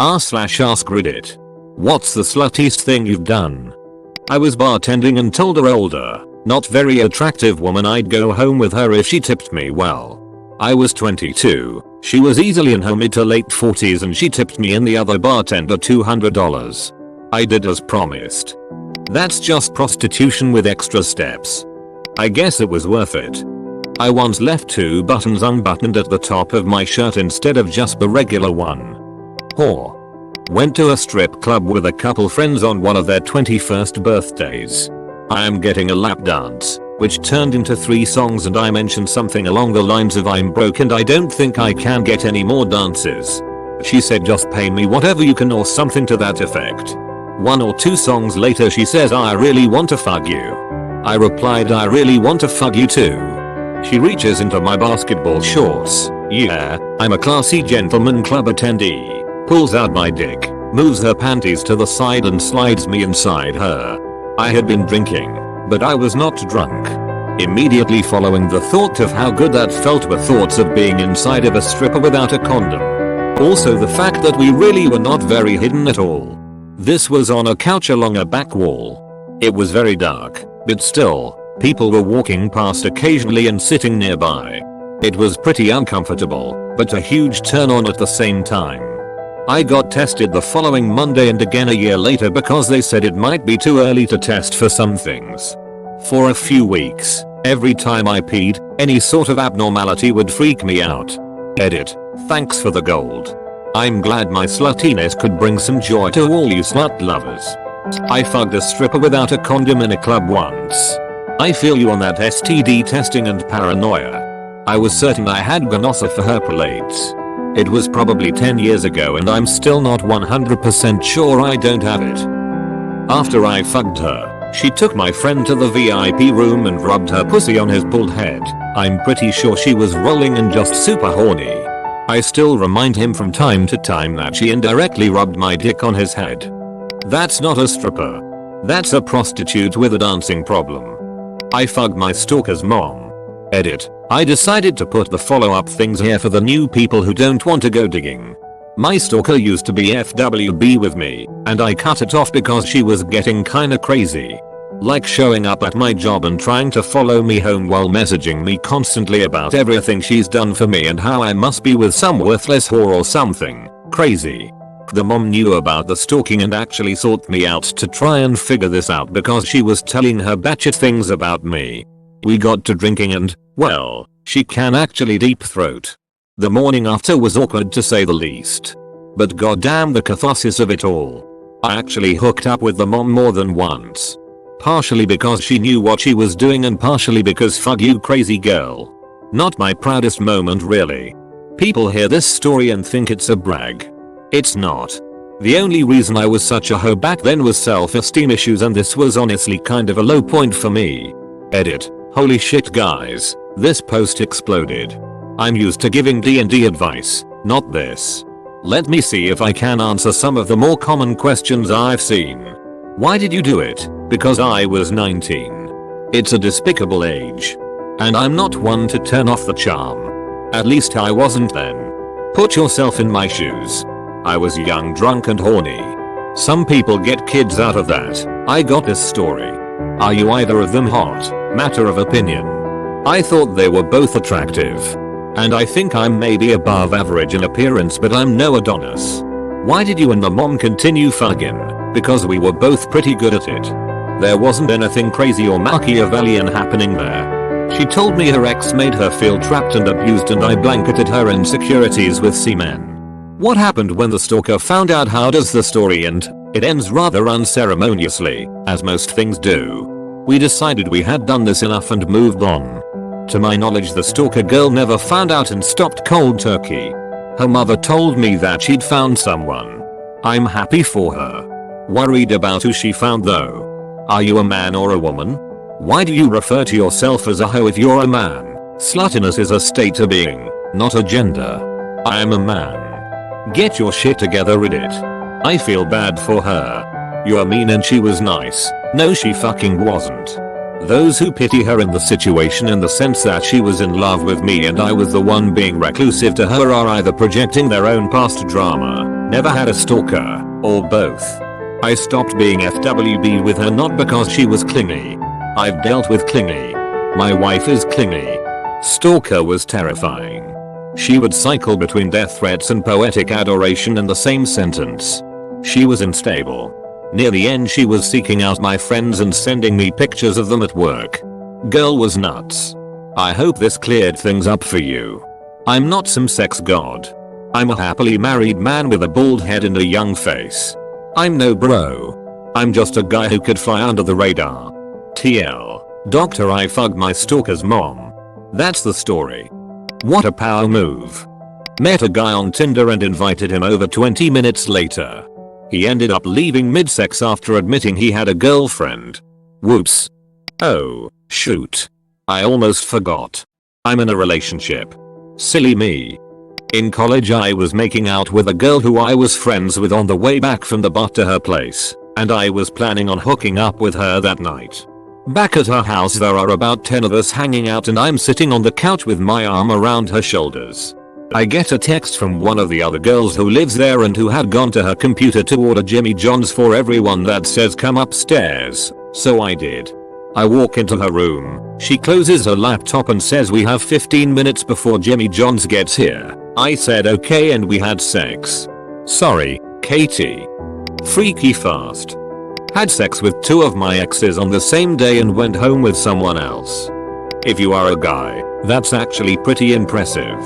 r/askreddit. What's the sluttiest thing you've done? I was bartending and told her older, not very attractive woman I'd go home with her if she tipped me well. I was 22, she was easily in her mid to late 40s and she tipped me and the other bartender $200. I did as promised. That's just prostitution with extra steps. I guess it was worth it. I once left 2 buttons unbuttoned at the top of my shirt instead of just the regular one. Whore. Went to a strip club with a couple friends on one of their 21st birthdays. I am getting a lap dance, which turned into 3 songs and I mentioned something along the lines of I'm broke and I don't think I can get any more dances. She said just pay me whatever you can or something to that effect. 1 or 2 songs later she says I really want to fuck you. I replied I really want to fuck you too. She reaches into my basketball shorts, yeah, I'm a classy gentleman club attendee, pulls out my dick, moves her panties to the side and slides me inside her. I had been drinking, but I was not drunk. Immediately following the thought of how good that felt were thoughts of being inside of a stripper without a condom. Also the fact that we really were not very hidden at all. This was on a couch along a back wall. It was very dark, but still, people were walking past occasionally and sitting nearby. It was pretty uncomfortable, but a huge turn on at the same time. I got tested the following Monday and again a year later because they said it might be too early to test for some things. For a few weeks, every time I peed, any sort of abnormality would freak me out. Edit. Thanks for the gold. I'm glad my sluttiness could bring some joy to all you slut lovers. I fucked a stripper without a condom in a club once. I feel you on that STD testing and paranoia. I was certain I had gonorrhea for her prolates. It was probably 10 years ago and I'm still not 100% sure I don't have it. After I fucked her, she took my friend to the VIP room and rubbed her pussy on his bald head. I'm pretty sure she was rolling and just super horny. I still remind him from time to time that she indirectly rubbed my dick on his head. That's not a stripper. That's a prostitute with a dancing problem. I fucked my stalker's mom. Edit. I decided to put the follow-up things here for the new people who don't want to go digging. My stalker used to be FWB with me, and I cut it off because she was getting kinda crazy. Like showing up at my job and trying to follow me home while messaging me constantly about everything she's done for me and how I must be with some worthless whore or something crazy. The mom knew about the stalking and actually sought me out to try and figure this out because she was telling her batshit things about me. We got to drinking and, well, she can actually deep throat. The morning after was awkward to say the least. But goddamn the catharsis of it all. I actually hooked up with the mom more than once. Partially because she knew what she was doing and partially because fuck you crazy girl. Not my proudest moment really. People hear this story and think it's a brag. It's not. The only reason I was such a hoe back then was self-esteem issues and this was honestly kind of a low point for me. Edit. Holy shit guys, this post exploded. I'm used to giving D&D advice, not this. Let me see if I can answer some of the more common questions I've seen. Why did you do it? Because I was 19. It's a despicable age. And I'm not one to turn off the charm. At least I wasn't then. Put yourself in my shoes. I was young, drunk and horny. Some people get kids out of that. I got this story. Are you either of them hot? Matter of opinion. I thought they were both attractive. And I think I'm maybe above average in appearance but I'm no Adonis. Why did you and the mom continue fucking? Because we were both pretty good at it. There wasn't anything crazy or Machiavellian happening there. She told me her ex made her feel trapped and abused and I blanketed her insecurities with semen. What happened when the stalker found out? How does the story end? It ends rather unceremoniously, as most things do. We decided we had done this enough and moved on. To my knowledge the stalker girl never found out and stopped cold turkey. Her mother told me that she'd found someone. I'm happy for her. Worried about who she found though. Are you a man or a woman? Why do you refer to yourself as a hoe if you're a man? Sluttiness is a state of being, not a gender. I am a man. Get your shit together, Reddit. I feel bad for her. You're mean and she was nice. No she fucking wasn't. Those who pity her in the situation in the sense that she was in love with me and I was the one being reclusive to her are either projecting their own past drama, Never had a stalker, or both. I stopped being FWB with her not because she was clingy. I've dealt with clingy. My wife is clingy. Stalker was terrifying. She would cycle between death threats and poetic adoration in the same sentence. She was unstable. Near the end she was seeking out my friends and sending me pictures of them at work. Girl was nuts. I hope this cleared things up for you. I'm not some sex god. I'm a happily married man with a bald head and a young face. I'm no bro. I'm just a guy who could fly under the radar. TL. Doctor, I fucked my stalker's mom. That's the story. What a power move. Met a guy on Tinder and invited him over 20 minutes later. He ended up leaving mid-sex after admitting he had a girlfriend. Whoops. Oh, shoot. I almost forgot. I'm in a relationship. Silly me. In college I was making out with a girl who I was friends with on the way back from the bar to her place, and I was planning on hooking up with her that night. Back at her house there are about 10 of us hanging out and I'm sitting on the couch with my arm around her shoulders. I get a text from one of the other girls who lives there and who had gone to her computer to order Jimmy John's for everyone that says come upstairs, so I did. I walk into her room, she closes her laptop and says we have 15 minutes before Jimmy John's gets here. I said okay and we had sex. Sorry, Katie. Freaky fast. Had sex with 2 of my exes on the same day and went home with someone else. If you are a guy, that's actually pretty impressive.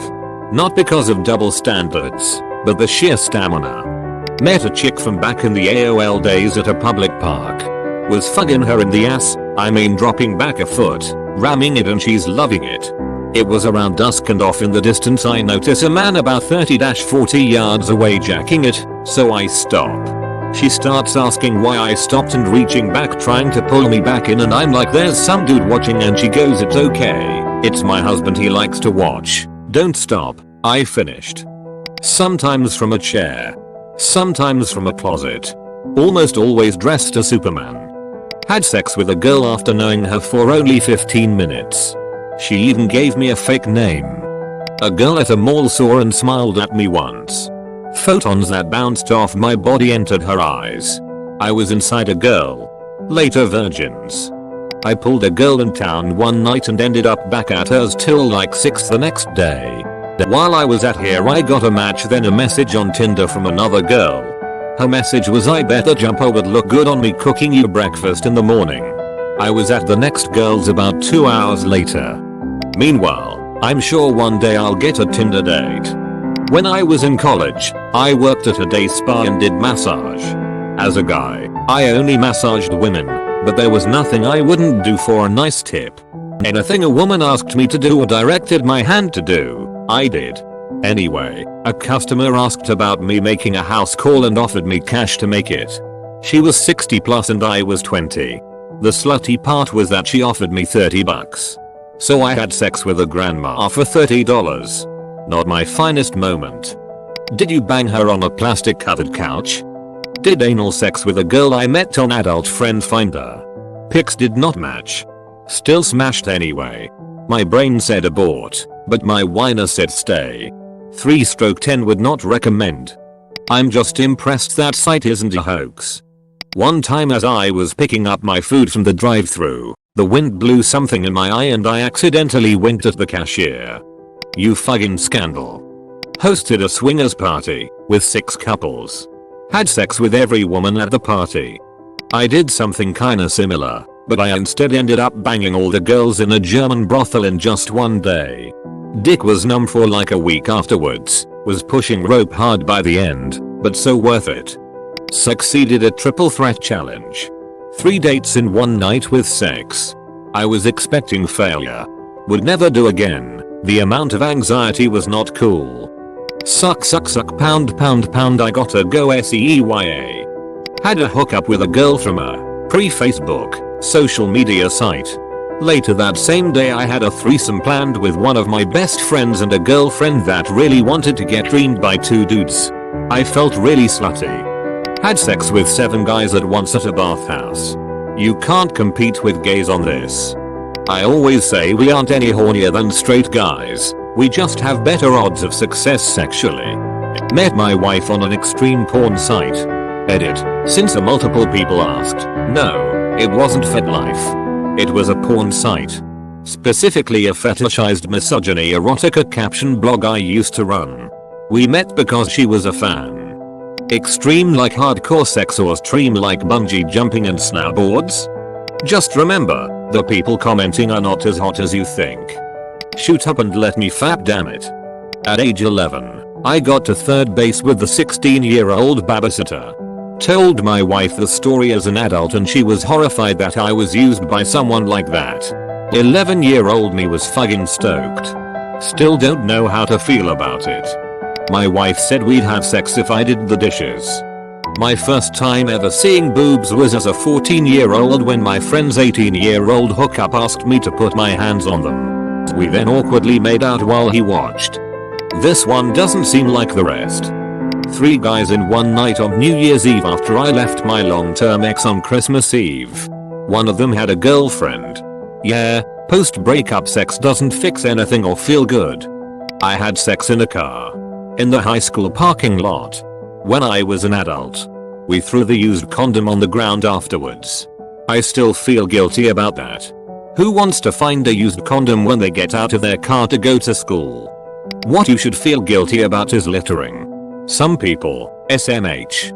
Not because of double standards, but the sheer stamina. Met a chick from back in the AOL days at a public park. Was fucking her in the ass, I mean dropping back a foot, ramming it and she's loving it. It was around dusk and off in the distance I notice a man about 30-40 yards away jacking it, so I stop. She starts asking why I stopped and reaching back trying to pull me back in and I'm like there's some dude watching and she goes it's okay, it's my husband he likes to watch, don't stop, I finished. Sometimes from a chair. Sometimes from a closet. Almost always dressed as Superman. Had sex with a girl after knowing her for only 15 minutes. She even gave me a fake name. A girl at a mall saw and smiled at me once. Photons that bounced off my body entered her eyes. I was inside a girl. Later virgins. I pulled a girl in town one night and ended up back at hers till like 6 the next day. While I was at here I got a match then a message on Tinder from another girl. Her message was I bet the jumper would look good on me cooking you breakfast in the morning. I was at the next girl's about 2 hours later. Meanwhile, I'm sure one day I'll get a Tinder date. When I was in college, I worked at a day spa and did massage. As a guy, I only massaged women, but there was nothing I wouldn't do for a nice tip. Anything a woman asked me to do or directed my hand to do, I did. Anyway, a customer asked about me making a house call and offered me cash to make it. She was 60 plus and I was 20. The slutty part was that she offered me $30. So I had sex with a grandma for $30. Not my finest moment. Did you bang her on a plastic covered couch? Did anal sex with a girl I met on Adult Friend Finder. Pics did not match. Still smashed anyway. My brain said abort, but my whiner said stay. 3/10 would not recommend. I'm just impressed that site isn't a hoax. One time as I was picking up my food from the drive-thru, the wind blew something in my eye and I accidentally winked at the cashier. You fucking scandal. Hosted a swingers party with 6 couples. Had sex with every woman at the party. I did something kinda similar, but I instead ended up banging all the girls in a German brothel in just one day. Dick was numb for like a week afterwards, was pushing rope hard by the end, but so worth it. Succeeded a triple threat challenge. 3 dates in one night with sex. I was expecting failure. Would never do again, the amount of anxiety was not cool. Suck pound I gotta go SEYA. Had a hookup with a girl from a pre-Facebook social media site. Later that same day I had a threesome planned with one of my best friends and a girlfriend that really wanted to get dreamed by 2 dudes. I felt really slutty. Had sex with 7 guys at once at a bathhouse. You can't compete with gays on this. I always say we aren't any hornier than straight guys, we just have better odds of success sexually. Met my wife on an extreme porn site. Edit. Since multiple people asked. No, it wasn't FetLife. It was a porn site. Specifically a fetishized misogyny erotica caption blog I used to run. We met because she was a fan. Extreme like hardcore sex or stream like bungee jumping and snowboards? Just remember, the people commenting are not as hot as you think. Shoot up and let me fap, damn it. At age 11, I got to third base with the 16-year-old babysitter. Told my wife the story as an adult and she was horrified that I was used by someone like that. 11-year-old me was fucking stoked. Still don't know how to feel about it. My wife said we'd have sex if I did the dishes. My first time ever seeing boobs was as a 14-year-old when my friend's 18-year-old hookup asked me to put my hands on them. We then awkwardly made out while he watched. This one doesn't seem like the rest. 3 guys in one night on New Year's Eve after I left my long-term ex on Christmas Eve. One of them had a girlfriend. Yeah, post-breakup sex doesn't fix anything or feel good. I had sex in a car. In the high school parking lot. When I was an adult. We threw the used condom on the ground afterwards. I still feel guilty about that. Who wants to find a used condom when they get out of their car to go to school? What you should feel guilty about is littering. Some people, SMH.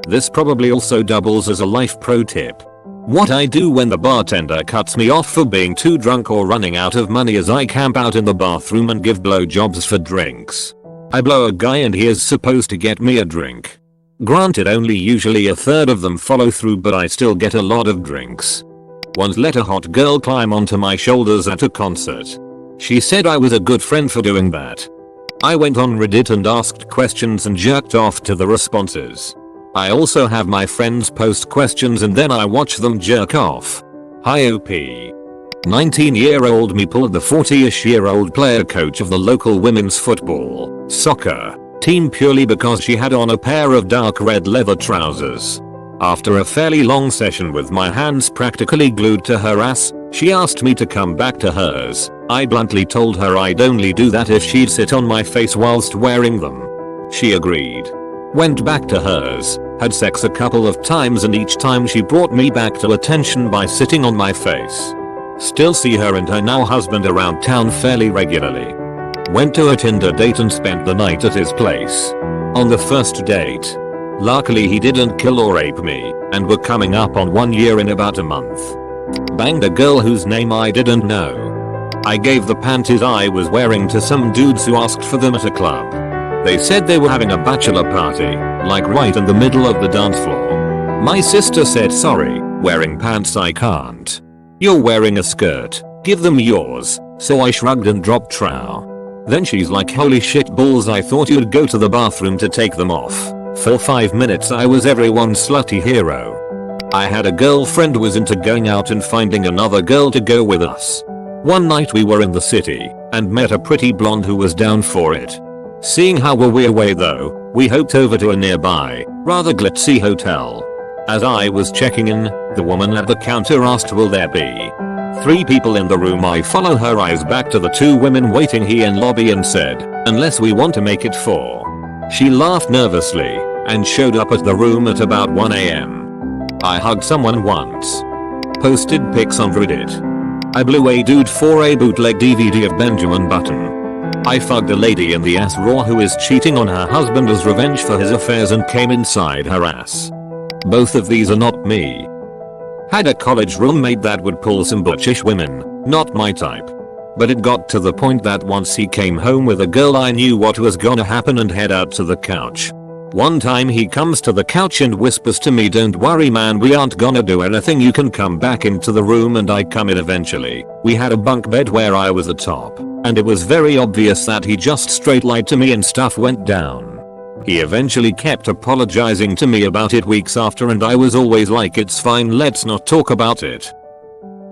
This probably also doubles as a life pro tip. What I do when the bartender cuts me off for being too drunk or running out of money is I camp out in the bathroom and give blowjobs for drinks. I blow a guy and he is supposed to get me a drink. Granted, only usually a third of them follow through, but I still get a lot of drinks. Once let a hot girl climb onto my shoulders at a concert. She said I was a good friend for doing that. I went on Reddit and asked questions and jerked off to the responses. I also have my friends post questions and then I watch them jerk off. Hi OP. 19-year-old me pulled the 40-ish-year-old player coach of the local women's football, soccer, team purely because she had on a pair of dark red leather trousers. After a fairly long session with my hands practically glued to her ass, she asked me to come back to hers. I bluntly told her I'd only do that if she'd sit on my face whilst wearing them. She agreed. Went back to hers, had sex a couple of times and each time she brought me back to attention by sitting on my face. Still see her and her now husband around town fairly regularly. Went to a Tinder date and spent the night at his place. On the first date. Luckily he didn't kill or rape me, and we're coming up on 1 year in about a month. Banged a girl whose name I didn't know. I gave the panties I was wearing to some dudes who asked for them at a club. They said they were having a bachelor party, like right in the middle of the dance floor. My sister said sorry, wearing pants I can't. You're wearing a skirt, give them yours, so I shrugged and dropped trow. Then she's like holy shit balls, I thought you'd go to the bathroom to take them off. For 5 minutes I was everyone's slutty hero. I had a girlfriend who was into going out and finding another girl to go with us. One night we were in the city and met a pretty blonde who was down for it. Seeing how we were away though, we hoped over to a nearby, rather glitzy hotel. As I was checking in, the woman at the counter asked will there be 3 people in the room. I follow her eyes back to the 2 women waiting here in lobby and said, unless we want to make it 4. She laughed nervously and showed up at the room at about 1 AM. I hugged someone once. Posted pics on Reddit. I blew a dude for a bootleg DVD of Benjamin Button. I fucked a lady in the ass raw who is cheating on her husband as revenge for his affairs and came inside her ass. Both of these are not me. Had a college roommate that would pull some butchish women, not my type. But it got to the point that once he came home with a girl I knew what was gonna happen and head out to the couch. One time he comes to the couch and whispers to me, don't worry man, we aren't gonna do anything, you can come back into the room, and I come in eventually. We had a bunk bed where I was atop, and it was very obvious that he just straight lied to me and stuff went down. He eventually kept apologizing to me about it weeks after and I was always like it's fine, let's not talk about it.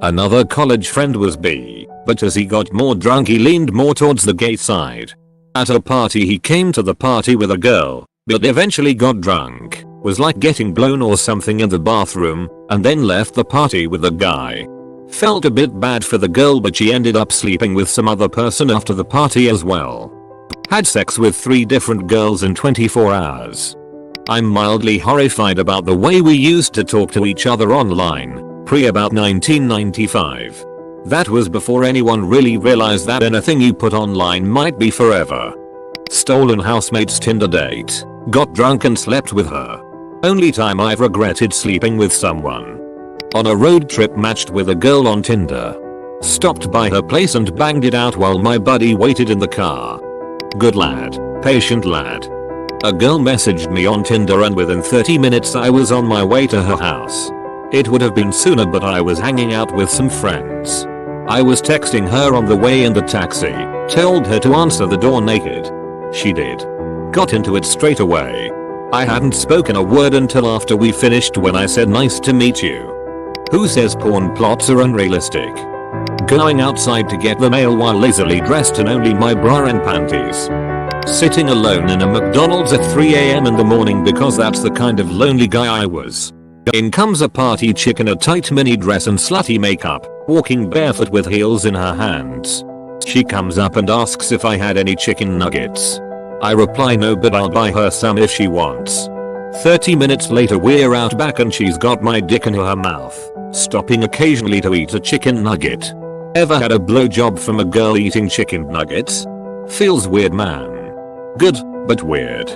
Another college friend was B, but as he got more drunk he leaned more towards the gay side. At a party he came to the party with a girl, but eventually got drunk, was like getting blown or something in the bathroom, and then left the party with a guy. Felt a bit bad for the girl but she ended up sleeping with some other person after the party as well. Had sex with 3 different girls in 24 hours. I'm mildly horrified about the way we used to talk to each other online, pre about 1995. That was before anyone really realized that anything you put online might be forever. Stolen housemate's Tinder date. Got drunk and slept with her. Only time I've regretted sleeping with someone. On a road trip matched with a girl on Tinder. Stopped by her place and banged it out while my buddy waited in the car. Good lad. Patient lad. A girl messaged me on Tinder and within 30 minutes I was on my way to her house. It would have been sooner but I was hanging out with some friends. I was texting her on the way in the taxi, told her to answer the door naked. She did. Got into it straight away. I hadn't spoken a word until after we finished when I said nice to meet you. Who says porn plots are unrealistic? Going outside to get the mail while lazily dressed in only my bra and panties. Sitting alone in a McDonald's at 3 AM in the morning because that's the kind of lonely guy I was. In comes a party chick in a tight mini dress and slutty makeup, walking barefoot with heels in her hands. She comes up and asks if I had any chicken nuggets. I reply no but I'll buy her some if she wants. 30 minutes later we're out back and she's got my dick in her mouth, stopping occasionally to eat a chicken nugget. Ever had a blowjob from a girl eating chicken nuggets? Feels weird man. Good, but weird.